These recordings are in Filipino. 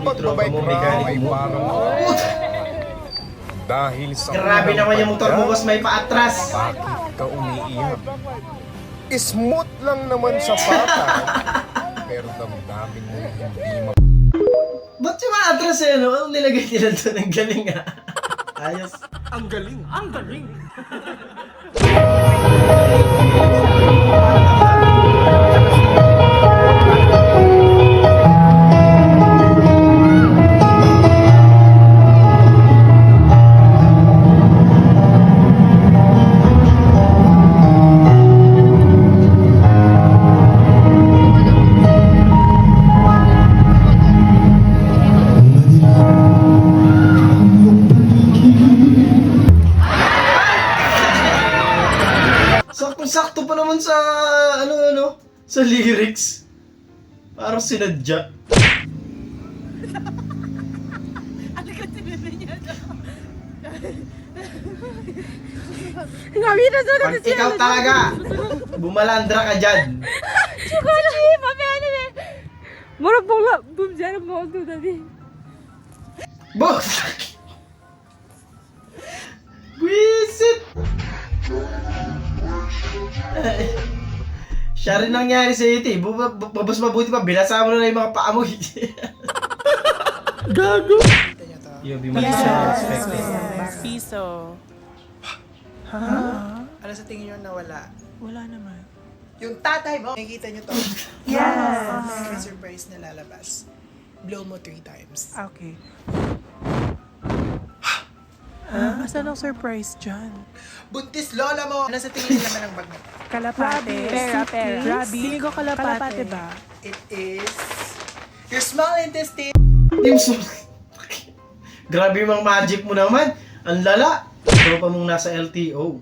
tropa mo, mechanic mo. Dahil sa Grabe naman yung motor mo, boss, may paatras. bakit ka umiiyak? Smooth lang naman sa bata, pero damdamin mo hindi Ba't yung maatras eh, no? Anong nilagay nila doon? Ang galing ah. Ayos. Ang galing! Ang galing! Saktong-sakto pa naman sa, sa lyrics. Parang sinadya. Pag ikaw talaga, bumalandra ka dyan. Murag bongla, bumjara mo ako dati. Boss! Wisit! Siya rin nangyari sa ito eh. Babas mabuti pa, binasa mo na lang yung mga paa mo. Gago! Yung Yes. Piso. Ano sa tingin nyo nawala? Wala naman. Yung tatay mo, nakikita nyo to? Yes. May surprise na lalabas. Blow mo 3 times. Okay. Asan ang surprise dyan? Buntis lola mo! Ano sa tingin nyo naman ang bag mo? Kalapate. Pera. Rabi. Pili ko kalapate ba? It is... your small intestine! Yung Grabe yung mga magic mo naman. Ang lala. Tropa mong nasa LTO.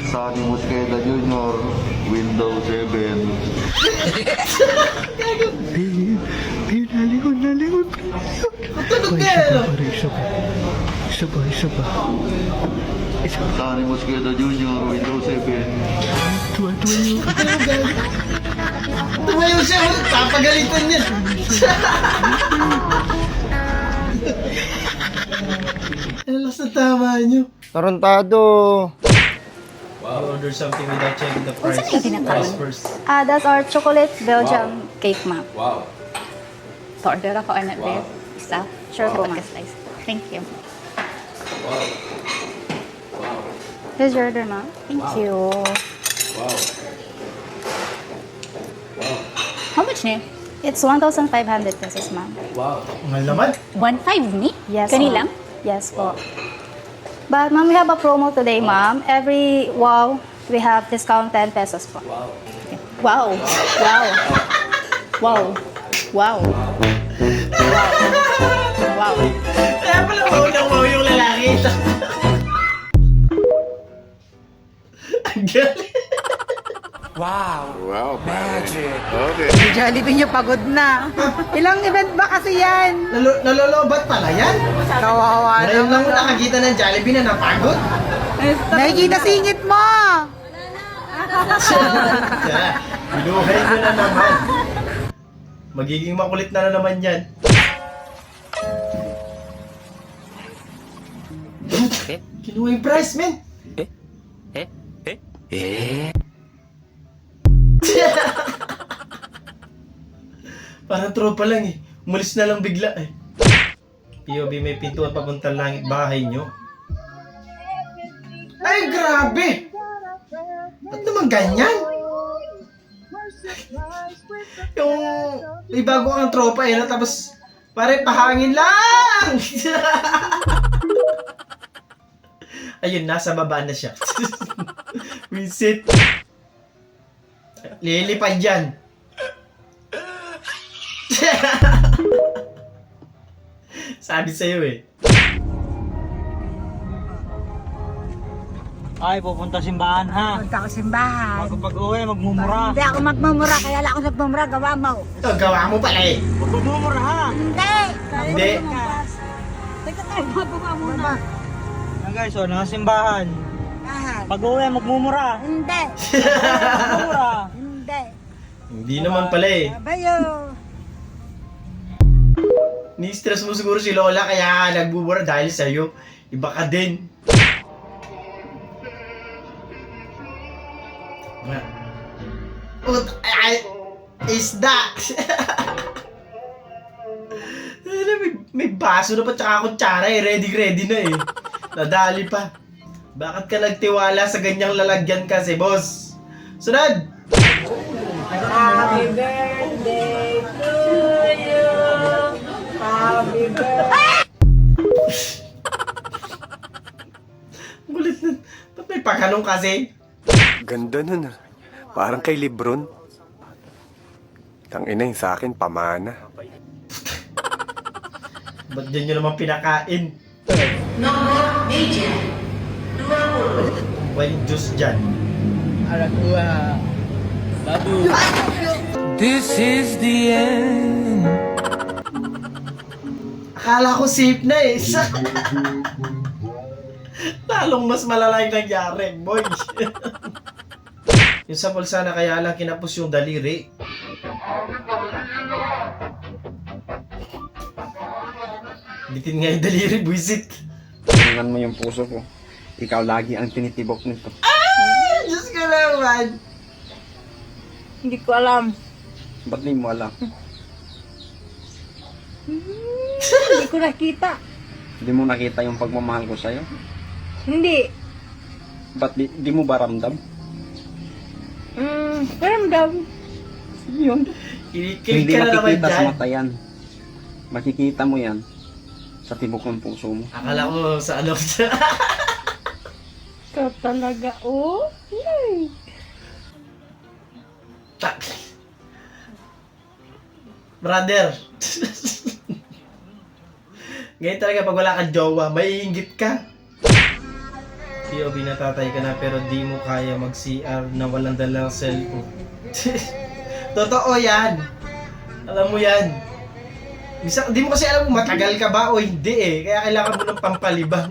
Sunny Mosqueda Jr., Windows 7. Tulog ka ano? Sunny Mosqueda Jr., Windows 7. Tumayo siya. Papagalitan niya. Ano lang sa tama niyo? Tarantado! You order something without checking the price. Saan yung tinatawag? Price first. That's our chocolate Belgium cake, ma'am. Wow. Pa-order ako, anak, babe. Isa. Sure po, ma'am. Slice. Thank you. Here's your order, ma'am. Thank you. How much niya? It's 1,500 pesos, ma'am. Ang laman. 1,500 ni? Yes, Kanilang? ma'am. Yes po. But ma'am, we have a promo today, ma'am. Every wow, we have discount 10 pesos po. Wow. Wow. Wow. Wow. Wow. Kaya pala wow yung lalaki. Ang galing. Wow, magic! Si Jollibee niyo pagod na. Ilang event ba kasi yan? Nalolobat pala yan. Kawawa Ngayon lang mo nakakita ng Jollibee na napagod. Nakikita singit mo! Binuhay mo na naman. Magiging makulit na naman yan. Kinuha yung price, men. Parang tropa lang eh. Umalis na lang bigla eh. POV may pintuan papuntang langit bahay nyo. Ay, grabe! Ba't naman ganyan? Yung may bago kang tropa eh, no? Tapos pare pahangin lang! Ayun, nasa baba na siya. Visit. Lilipad dyan. Sabi sa'yo eh. Ay, pupunta simbahan ha. Punta ko simbahan. Bago pag-uwi, magmumura. Hindi ako magmumura, kaya lang ako nagmumura, gawa mo. Ito, gawa mo pala eh. Magmumura ha. Hindi! Hindi. Teka tayo, magawa muna. Yan guys, nasa simbahan. Simbahan. Pag-uwi, magmumura. Hindi. Magmumura. Hindi. Hindi naman pala eh. Bayo. Ni-stress mo siguro si Lola kaya ka nagbubura dahil sa'yo. Iba ka din. Ay, isda! may baso na pa tsaka kutsara eh. Ready na eh. Nadali pa. Bakit ka nagtiwala sa ganyang lalagyan kasi, boss? Sunod! Happy birthday to you. Happy birthday. Gulit na. Ba't may pakanong kasi? Ganda nun ah. Parang kay Lebron. Tangina yung sa akin, pamana. Ba't dyan nyo naman pinakain? Wine juice dyan. This is the end. Akala ko safe na eh. Lalong mas malala yung nangyari, boy. Yung sa pulsa na kaya lang kinapos yung daliri. Bitin nga yung daliri, buisit. Tingnan mo yung puso ko. Ikaw lagi ang tinitibok nito. Ah! Diyos ka naman. Hindi ko alam. Ba't di mo alam? Hindi ko nakita. Hindi mo nakita yung pagmamahal ko sa'yo? Hindi. Ba't di mo ba ramdam? Ramdam. Yun. Kinikilig Hindi ka na naman makikita sa dyan. mata yan. Makikita mo yan sa tibok ng puso mo. Akala ko sa ano. Ikaw talaga, oh. Yay. Brother. Ngayon talaga pag wala kang jowa, may inggit ka. POV natatay ka na pero di mo kaya mag-CR na walang dalang cellphone. Totoo yan. Alam mo yan. Di mo kasi alam kung matagal ka ba o hindi eh. Kaya kailangan mo ng pampalibang.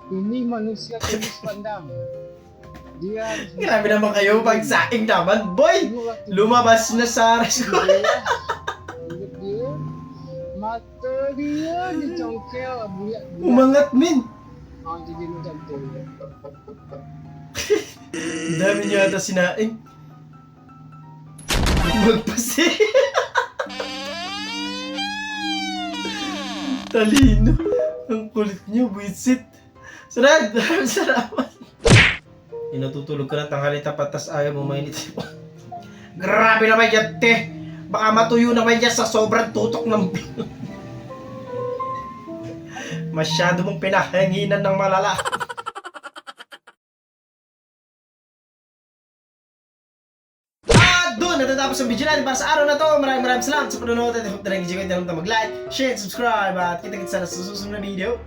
Ini manusia jenis pandang. Dia Grabe naman kayo pag saing naman. Boy! Lumabas na sa resco. dia mata dia dicongkel bulat. Umangat min. Oh, jadi macam tu. Ang dami niyo ata sinaing. Magpasi. Talino. Ang kulit niyo, buisit. Sunod! Salamat. Inatutulog ka ng tanghali tapat tas ayaw mo mainit. Grabe naman yan, te. Baka matuyo naman yan sa sobrang tutok ng masyado mong pinahanginan ng malala. At doon natatapos ang video natin para sa araw na to. Maraming salamat sa panonood at hope na nag-enjoy kayo. Huwag na mag-like, share, subscribe at kita-kits sa susunod na video.